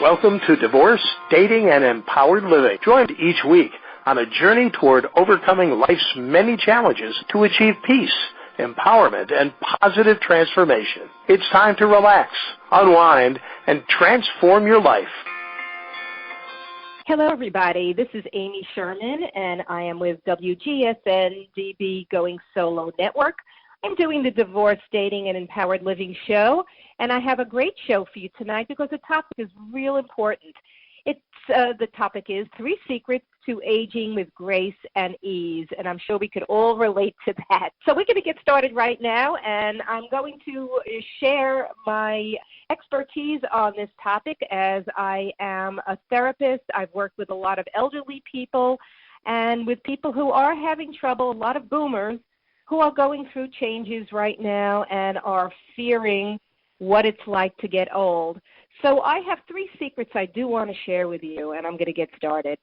Welcome to Divorce, Dating, and Empowered Living. Join each week on a journey toward overcoming life's many challenges to achieve peace, empowerment, and positive transformation. It's time to relax, unwind, and transform your life. Hello, everybody. This is Amy Sherman, and I am with WGSN-DB Going Solo Network. I'm doing the Divorce, Dating, and Empowered Living show, and I have a great show for you tonight because the topic is real important. The topic is 3 secrets to aging with grace and ease, and I'm sure we could all relate to that. So we're going to get started right now, and I'm going to share my expertise on this topic as I am a therapist. I've worked with a lot of elderly people and with people who are having trouble, a lot of boomers who are going through changes right now and are fearing what it's like to get old. So I have 3 secrets I do want to share with you, and I'm going to get started.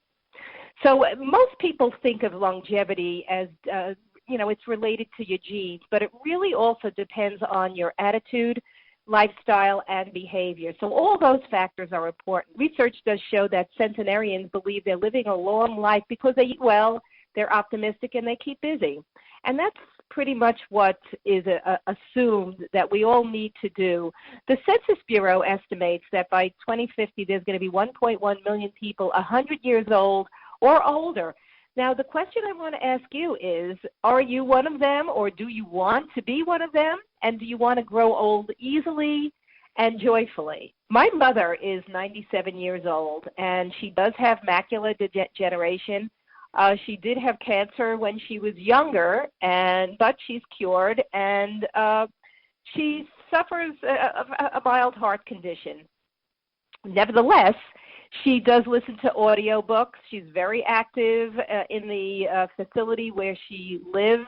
So most people think of longevity as, it's related to your genes, but it really also depends on your attitude, lifestyle, and behavior. So all those factors are important. Research does show that centenarians believe they're living a long life because they eat well, they're optimistic, and they keep busy. And that's pretty much what is assumed that we all need to do. The Census Bureau estimates that by 2050 there's going to be 1.1 million people 100 years old or older. Now, the question I want to ask you is, are you one of them, or do you want to be one of them? And do you want to grow old easily and joyfully? My mother is 97 years old, and she does have macular degeneration. She did have cancer when she was younger, but she's cured, and she suffers a mild heart condition. Nevertheless, she does listen to audiobooks. She's very active in the facility where she lives.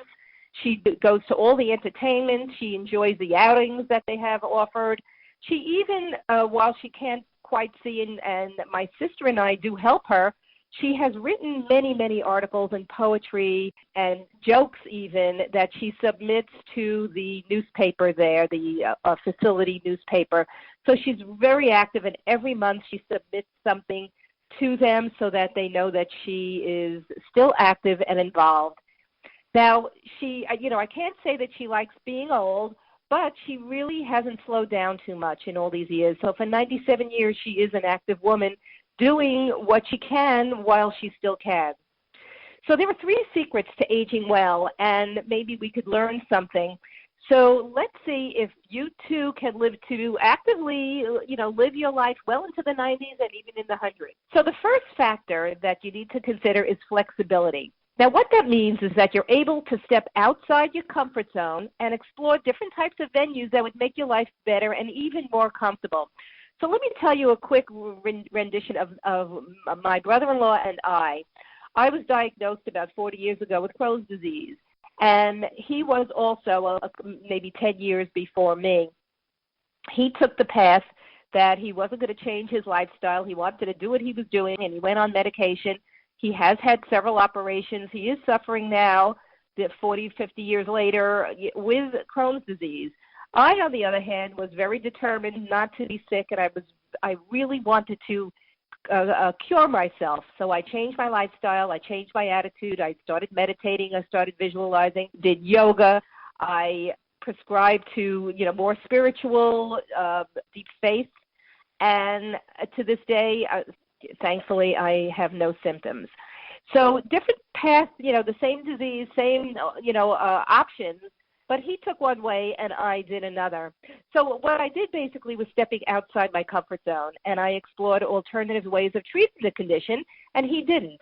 She goes to all the entertainment. She enjoys the outings that they have offered. She even, while she can't quite see, and my sister and I do help her, she has written many, many articles and poetry and jokes even that she submits to the newspaper there, the facility newspaper. So she's very active, and every month she submits something to them so that they know that she is still active and involved. Now, I can't say that she likes being old, but she really hasn't slowed down too much in all these years. So for 97 years, she is an active woman, doing what she can while she still can. So there are 3 secrets to aging well, and maybe we could learn something. So let's see if you too can live to actively, live your life well into the 90s and even in the 100s. So the first factor that you need to consider is flexibility. Now, what that means is that you're able to step outside your comfort zone and explore different types of venues that would make your life better and even more comfortable. So let me tell you a quick rendition of my brother-in-law and I. I was diagnosed about 40 years ago with Crohn's disease, and he was also maybe 10 years before me. He took the path that he wasn't going to change his lifestyle. He wanted to do what he was doing, and he went on medication. He has had several operations. He is suffering now, 40, 50 years later, with Crohn's disease. I, on the other hand, was very determined not to be sick, and I really wanted to cure myself. So I changed my lifestyle. I changed my attitude. I started meditating. I started visualizing, did yoga. I prescribed to, more spiritual, deep faith. And to this day, thankfully, I have no symptoms. So different paths, the same disease, same, options. But he took one way and I did another. So what I did basically was stepping outside my comfort zone, and I explored alternative ways of treating the condition, and he didn't.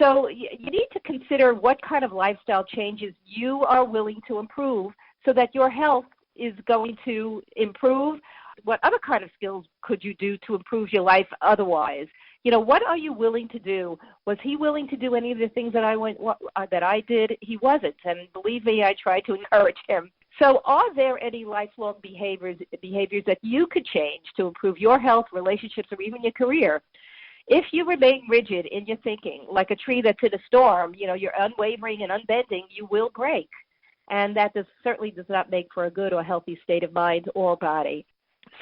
So you need to consider what kind of lifestyle changes you are willing to improve so that your health is going to improve. What other kind of skills could you do to improve your life otherwise? What are you willing to do? Was he willing to do any of the things that I did? He wasn't, and believe me, I tried to encourage him. So are there any lifelong behaviors that you could change to improve your health, relationships, or even your career? If you remain rigid in your thinking, like a tree that's in a storm, you're unwavering and unbending, you will break. And that certainly does not make for a good or healthy state of mind or body.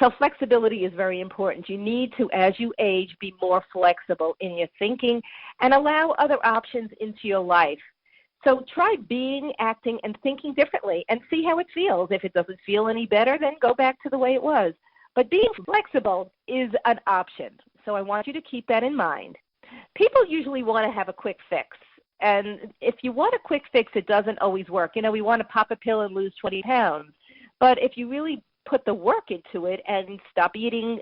So flexibility is very important. You need to, as you age, be more flexible in your thinking and allow other options into your life. So try being, acting, and thinking differently and see how it feels. If it doesn't feel any better, then go back to the way it was. But being flexible is an option. So I want you to keep that in mind. People usually want to have a quick fix. And if you want a quick fix, it doesn't always work. We want to pop a pill and lose 20 pounds. But if you really put the work into it and stop eating,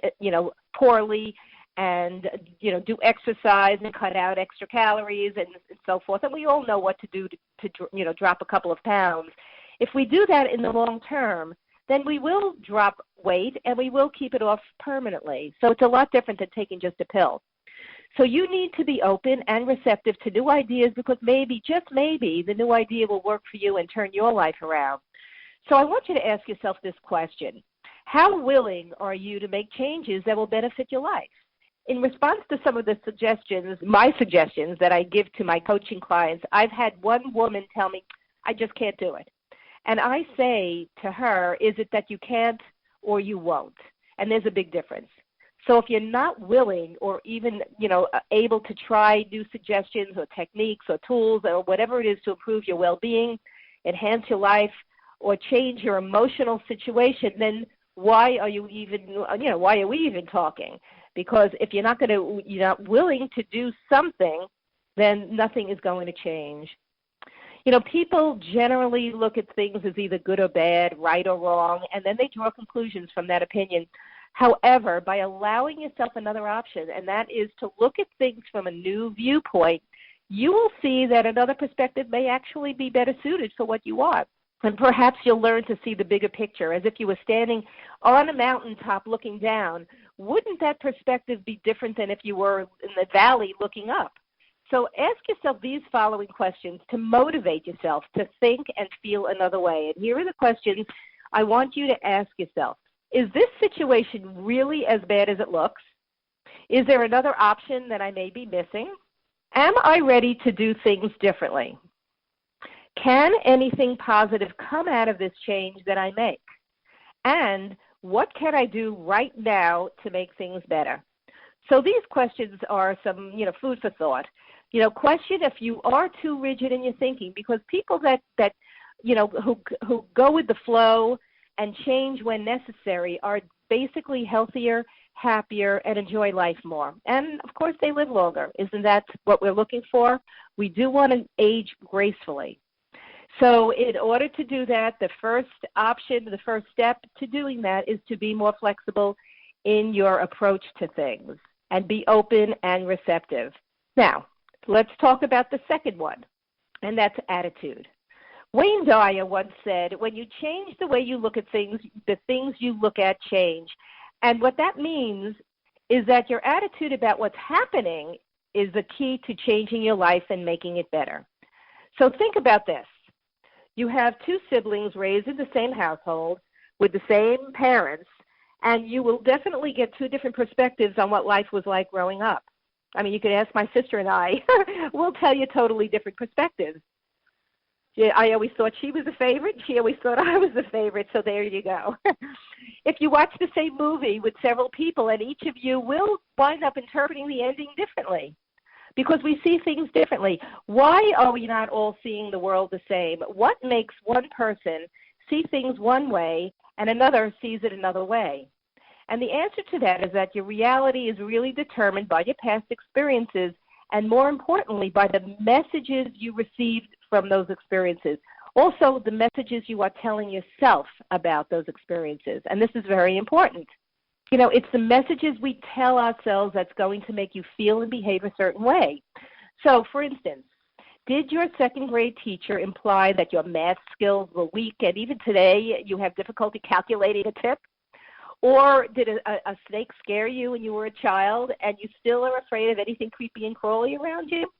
poorly and, do exercise and cut out extra calories and so forth, and we all know what to do to drop a couple of pounds. If we do that in the long term, then we will drop weight and we will keep it off permanently. So it's a lot different than taking just a pill. So you need to be open and receptive to new ideas because maybe, just maybe, the new idea will work for you and turn your life around. So I want you to ask yourself this question. How willing are you to make changes that will benefit your life? In response to some of the my suggestions that I give to my coaching clients, I've had one woman tell me, I just can't do it. And I say to her, is it that you can't or you won't? And there's a big difference. So if you're not willing or even, able to try new suggestions or techniques or tools or whatever it is to improve your well-being, enhance your life, or change your emotional situation, then why are we even talking? Because if you're not willing to do something, then nothing is going to change. People generally look at things as either good or bad, right or wrong, and then they draw conclusions from that opinion. However, by allowing yourself another option, and that is to look at things from a new viewpoint, you will see that another perspective may actually be better suited for what you want. And perhaps you'll learn to see the bigger picture, as if you were standing on a mountaintop looking down. Wouldn't that perspective be different than if you were in the valley looking up? So ask yourself these following questions to motivate yourself to think and feel another way. And here are the questions I want you to ask yourself. Is this situation really as bad as it looks? Is there another option that I may be missing? Am I ready to do things differently? Can anything positive come out of this change that I make? And what can I do right now to make things better? So these questions are some, food for thought. Question if you are too rigid in your thinking, because people that who go with the flow and change when necessary are basically healthier, happier, and enjoy life more. And, of course, they live longer. Isn't that what we're looking for? We do want to age gracefully. So in order to do that, the first step to doing that is to be more flexible in your approach to things and be open and receptive. Now, let's talk about the second one, and that's attitude. Wayne Dyer once said, when you change the way you look at things, the things you look at change. And what that means is that your attitude about what's happening is the key to changing your life and making it better. So think about this. You have two siblings raised in the same household with the same parents, and you will definitely get two different perspectives on what life was like growing up. I mean, you could ask my sister and I. We'll tell you totally different perspectives. I always thought she was the favorite. She always thought I was the favorite, so there you go. If you watch the same movie with several people, and each of you will wind up interpreting the ending differently because we see things differently. Why are we not all seeing the world the same? What makes one person see things one way and another sees it another way? And the answer to that is that your reality is really determined by your past experiences and, more importantly, by the messages you received from those experiences. Also, the messages you are telling yourself about those experiences. And this is very important. It's the messages we tell ourselves that's going to make you feel and behave a certain way. So, for instance, did your second grade teacher imply that your math skills were weak and even today you have difficulty calculating a tip? Or did a snake scare you when you were a child and you still are afraid of anything creepy and crawly around you?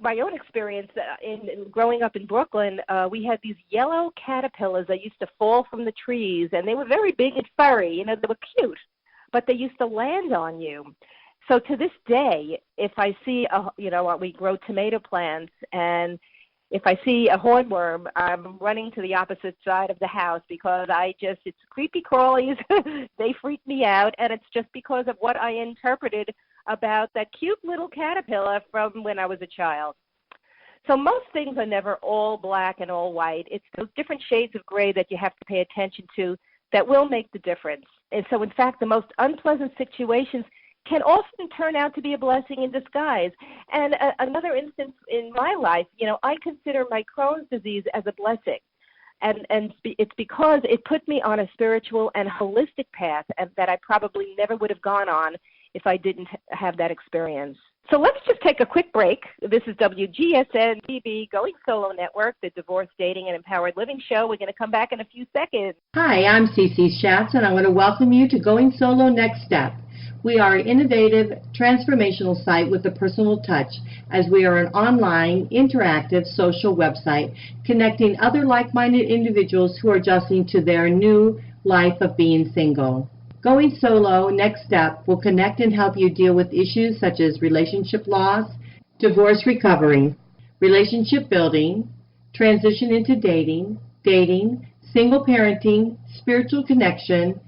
My own experience in growing up in Brooklyn, we had these yellow caterpillars that used to fall from the trees, and they were very big and furry. They were cute, but they used to land on you. So to this day, if I see, we grow tomato plants, and if I see a hornworm, I'm running to the opposite side of the house because it's creepy crawlies. They freak me out, and it's just because of what I interpreted about that cute little caterpillar from when I was a child. So most things are never all black and all white. It's those different shades of gray that you have to pay attention to that will make the difference. And so, in fact, the most unpleasant situations can often turn out to be a blessing in disguise. And another instance in my life, I consider my Crohn's disease as a blessing. And it's because it put me on a spiritual and holistic path and that I probably never would have gone on if I didn't have that experience. So let's just take a quick break. This is WGSN-DB Going Solo Network, the Divorce, Dating, and Empowered Living Show. We're going to come back in a few seconds. Hi, I'm Cece Schatz, and I want to welcome you to Going Solo Next Step. We are an innovative, transformational site with a personal touch, as we are an online, interactive, social website connecting other like-minded individuals who are adjusting to their new life of being single. Going Solo Next Step will connect and help you deal with issues such as relationship loss, divorce recovery, relationship building, transition into dating, single parenting, spiritual connection,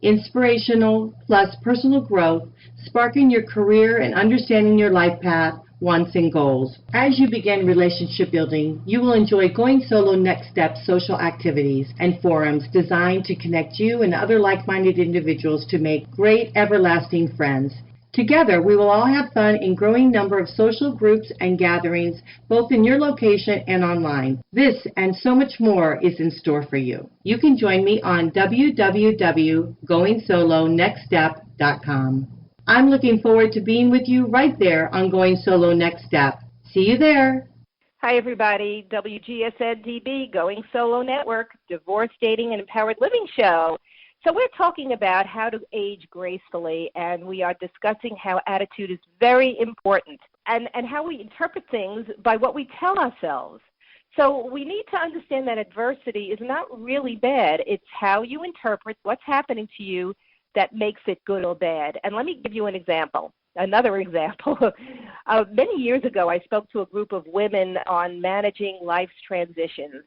inspirational plus personal growth, sparking your career and understanding your life path, wants, and goals. As you begin relationship building, you will enjoy Going Solo Next Step social activities and forums designed to connect you and other like-minded individuals to make great, everlasting friends. Together, we will all have fun in growing number of social groups and gatherings, both in your location and online. This and so much more is in store for you. You can join me on www.goingsolonextstep.com. I'm looking forward to being with you right there on Going Solo Next Step. See you there. Hi, everybody. WGSN-DB Going Solo Network, Divorce, Dating, and Empowered Living Show. So we're talking about how to age gracefully, and we are discussing how attitude is very important and how we interpret things by what we tell ourselves. So we need to understand that adversity is not really bad. It's how you interpret what's happening to you that makes it good or bad. And let me give you another example. Many years ago, I spoke to a group of women on managing life's transitions.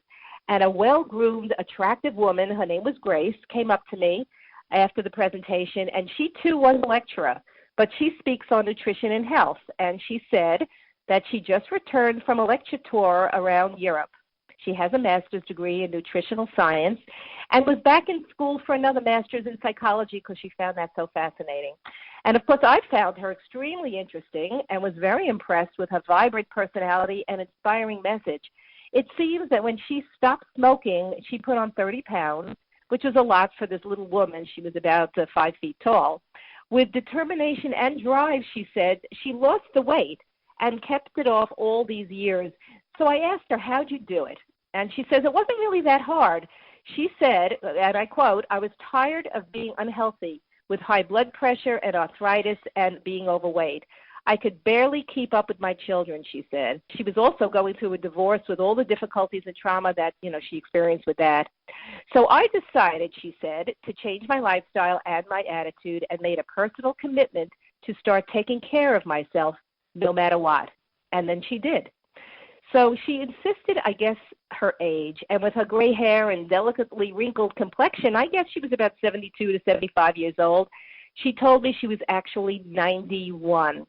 And a well-groomed, attractive woman, her name was Grace, came up to me after the presentation, and she too was a lecturer, but she speaks on nutrition and health. And she said that she just returned from a lecture tour around Europe. She has a master's degree in nutritional science and was back in school for another master's in psychology because she found that so fascinating. And, of course, I found her extremely interesting and was very impressed with her vibrant personality and inspiring message. It seems that when she stopped smoking, she put on 30 pounds, which was a lot for this little woman. She was about 5 feet tall. With determination and drive, she said, she lost the weight and kept it off all these years. So I asked her, how'd you do it? And she says, it wasn't really that hard. She said, and I quote, I was tired of being unhealthy with high blood pressure and arthritis and being overweight. I could barely keep up with my children, she said. She was also going through a divorce with all the difficulties and trauma that, she experienced with that. So I decided, she said, to change my lifestyle and my attitude and made a personal commitment to start taking care of myself no matter what. And then she did. So she insisted, I guess, her age, and with her gray hair and delicately wrinkled complexion, I guess she was about 72 to 75 years old. She told me she was actually 91.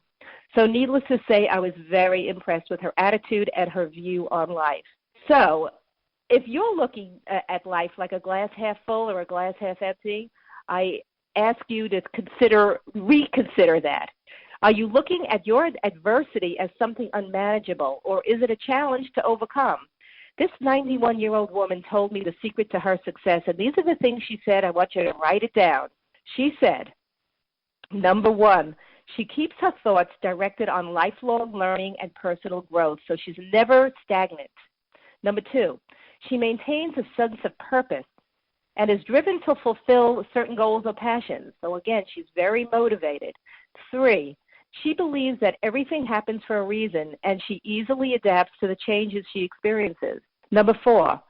So needless to say, I was very impressed with her attitude and her view on life. So if you're looking at life like a glass half full or a glass half empty, I ask you to reconsider that. Are you looking at your adversity as something unmanageable, or is it a challenge to overcome? This 91-year-old woman told me the secret to her success, and these are the things she said. I want you to write it down. She said, number one, she keeps her thoughts directed on lifelong learning and personal growth, so she's never stagnant. Number two, she maintains a sense of purpose and is driven to fulfill certain goals or passions. So again, she's very motivated. Three, she believes that everything happens for a reason, and she easily adapts to the changes she experiences. Number four,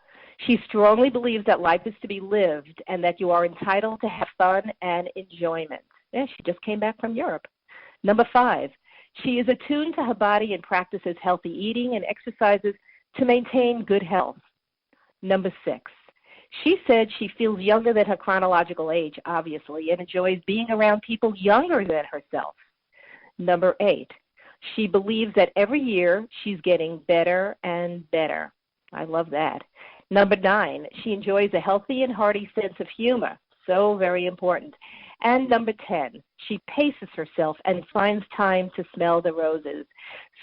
she strongly believes that life is to be lived and that you are entitled to have fun and enjoyment. Yeah, she just came back from Europe. Number five, she is attuned to her body and practices healthy eating and exercises to maintain good health. Number 6, she said she feels younger than her chronological age, obviously, and enjoys being around people younger than herself. Number 8, she believes that every year she's getting better and better. I love that. Number 9, she enjoys a healthy and hearty sense of humor. So very important. And number 10, she paces herself and finds time to smell the roses.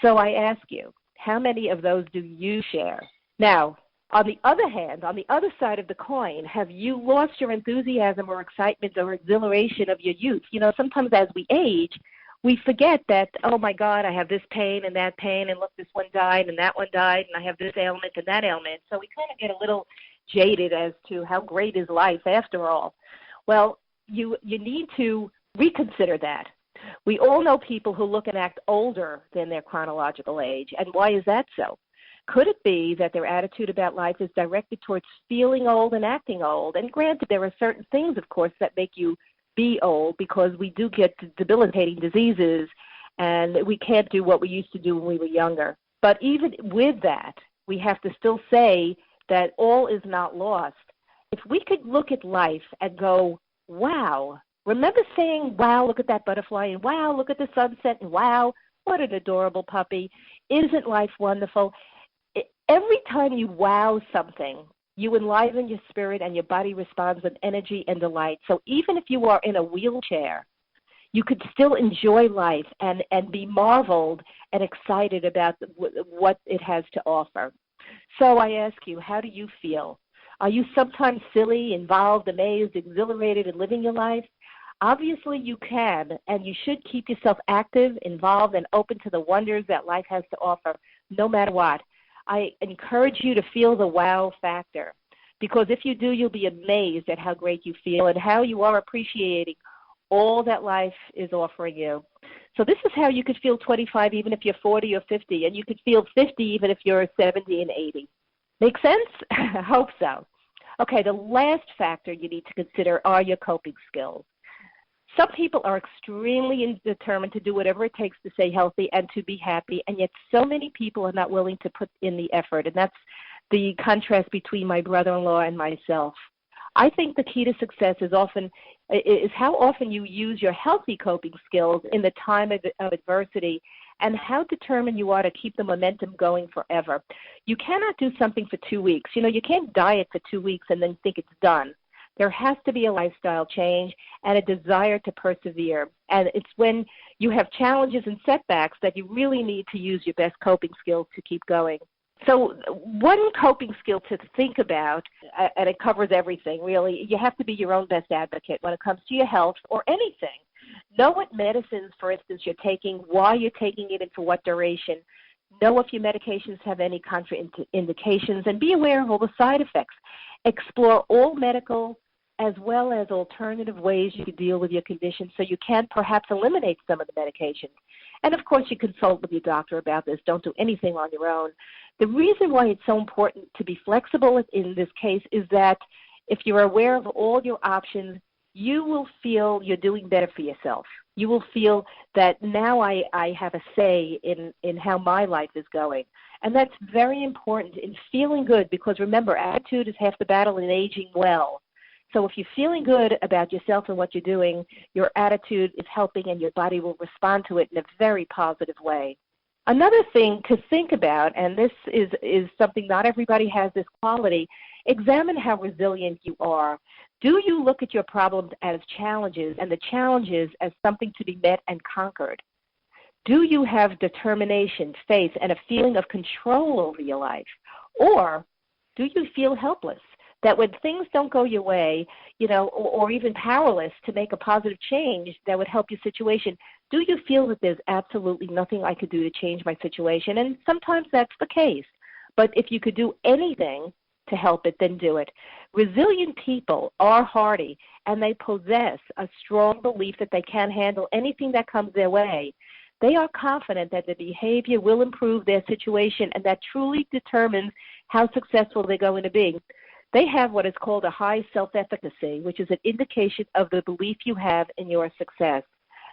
So I ask you, how many of those do you share? Now, on the other hand, on the other side of the coin, have you lost your enthusiasm or excitement or exhilaration of your youth? You know, sometimes as we age, we forget that, oh, my God, I have this pain, and look, this one died, and that one died, and I have this ailment and that ailment. So we kind of get a little jaded as to how great is life after all. Well, you need to reconsider that. We all know people who look and act older than their chronological age, and why is that so? Could it be that their attitude about life is directed towards feeling old and acting old? And granted, there are certain things, of course, that make you be old, because we do get debilitating diseases and we can't do what we used to do when we were younger. But even with that, we have to still say that all is not lost. If we could look at life and go, wow, remember saying, wow, look at that butterfly, and wow, look at the sunset, and wow, what an adorable puppy. Isn't life wonderful? Every time you wow something, you enliven your spirit and your body responds with energy and delight. So even if you are in a wheelchair, you could still enjoy life and be marveled and excited about what it has to offer. So I ask you, how do you feel? Are you sometimes silly, involved, amazed, exhilarated in living your life? Obviously you can, and you should keep yourself active, involved, and open to the wonders that life has to offer, no matter what. I encourage you to feel the wow factor, because if you do, you'll be amazed at how great you feel and how you are appreciating all that life is offering you. So this is how you could feel 25 even if you're 40 or 50, and you could feel 50 even if you're 70 and 80. Make sense? I hope so. Okay, the last factor you need to consider are your coping skills. Some people are extremely determined to do whatever it takes to stay healthy and to be happy, and yet so many people are not willing to put in the effort, and that's the contrast between my brother-in-law and myself. I think the key to success is how often you use your healthy coping skills in the time of adversity, and how determined you are to keep the momentum going forever. You cannot do something for 2 weeks. You know, you can't diet for 2 weeks and then think it's done. There has to be a lifestyle change and a desire to persevere. And it's when you have challenges and setbacks that you really need to use your best coping skills to keep going. So one coping skill to think about, and it covers everything really, you have to be your own best advocate when it comes to your health or anything. Know what medicines, for instance, you're taking, why you're taking it, and for what duration. Know if your medications have any contraindications, and be aware of all the side effects. Explore all medical as well as alternative ways you can deal with your condition so you can perhaps eliminate some of the medications. And, of course, you consult with your doctor about this. Don't do anything on your own. The reason why it's so important to be flexible in this case is that if you're aware of all your options, you will feel you're doing better for yourself. You will feel that now I have a say in how my life is going. And that's very important in feeling good, because, remember, attitude is half the battle in aging well. So if you're feeling good about yourself and what you're doing, your attitude is helping and your body will respond to it in a very positive way. Another thing to think about, and this is something not everybody has this quality, examine how resilient you are. Do you look at your problems as challenges and the challenges as something to be met and conquered? Do you have determination, faith, and a feeling of control over your life? Or do you feel helpless? That when things don't go your way, or even powerless to make a positive change that would help your situation, do you feel that there's absolutely nothing I could do to change my situation? And sometimes that's the case. But if you could do anything to help it, then do it. Resilient people are hardy, and they possess a strong belief that they can handle anything that comes their way. They are confident that their behavior will improve their situation, and that truly determines how successful they're going to be. They have what is called a high self-efficacy, which is an indication of the belief you have in your success.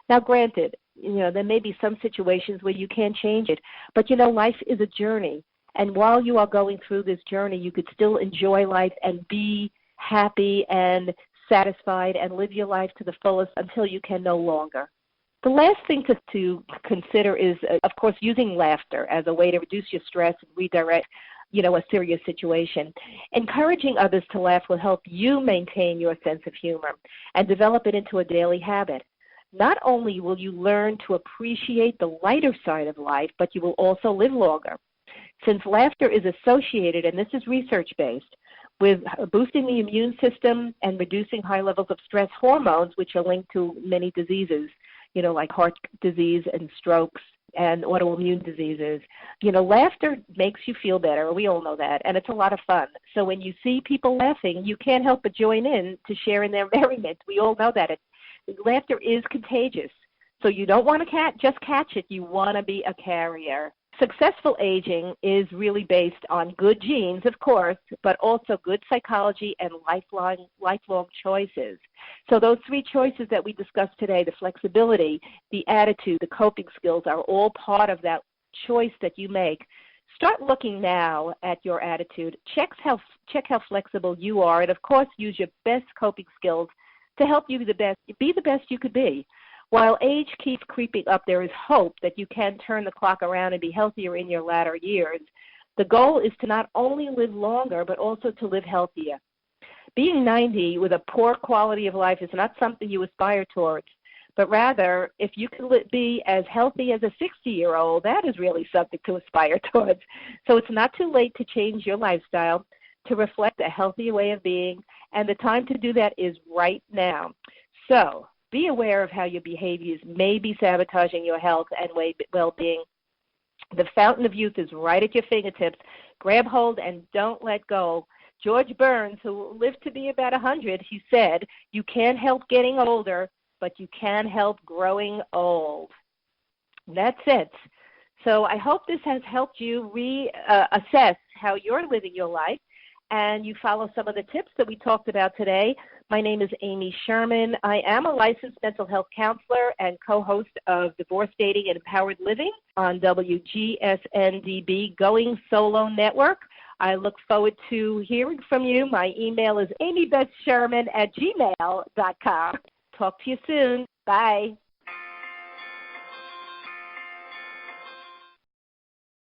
Now, granted, there may be some situations where you can't change it, but life is a journey, And while you are going through this journey, you could still enjoy life and be happy and satisfied and live your life to the fullest until you can no longer. The last thing to consider is, of course, using laughter as a way to reduce your stress and redirect, a serious situation. Encouraging others to laugh will help you maintain your sense of humor and develop it into a daily habit. Not only will you learn to appreciate the lighter side of life, but you will also live longer. Since laughter is associated, and this is research-based, with boosting the immune system and reducing high levels of stress hormones, which are linked to many diseases, like heart disease and strokes and autoimmune diseases. Laughter makes you feel better. We all know that, and it's a lot of fun. So when you see people laughing, you can't help but join in to share in their merriment. We all know that. Laughter is contagious. So you don't want to just catch it. You want to be a carrier. Successful aging is really based on good genes, of course, but also good psychology and lifelong choices. So those three choices that we discussed today, the flexibility, the attitude, the coping skills, are all part of that choice that you make. Start looking now at your attitude. Check how flexible you are, and of course use your best coping skills to help you be the best you could be. While age keeps creeping up, there is hope that you can turn the clock around and be healthier in your latter years. The goal is to not only live longer, but also to live healthier. Being 90 with a poor quality of life is not something you aspire towards, but rather, if you can be as healthy as a 60-year-old, that is really something to aspire towards. So it's not too late to change your lifestyle to reflect a healthier way of being, and the time to do that is right now. So be aware of how your behaviors may be sabotaging your health and well-being. The fountain of youth is right at your fingertips. Grab hold and don't let go. George Burns, who lived to be about 100, he said, "You can't help getting older, but you can help growing old." That's it. So I hope this has helped you reassess how you're living your life, and you follow some of the tips that we talked about today. My name is Amy Sherman. I am a licensed mental health counselor and co-host of Divorce, Dating, and Empowered Living on WGSN-DB Going Solo Network. I look forward to hearing from you. My email is amybethsherman@gmail.com. Talk to you soon. Bye.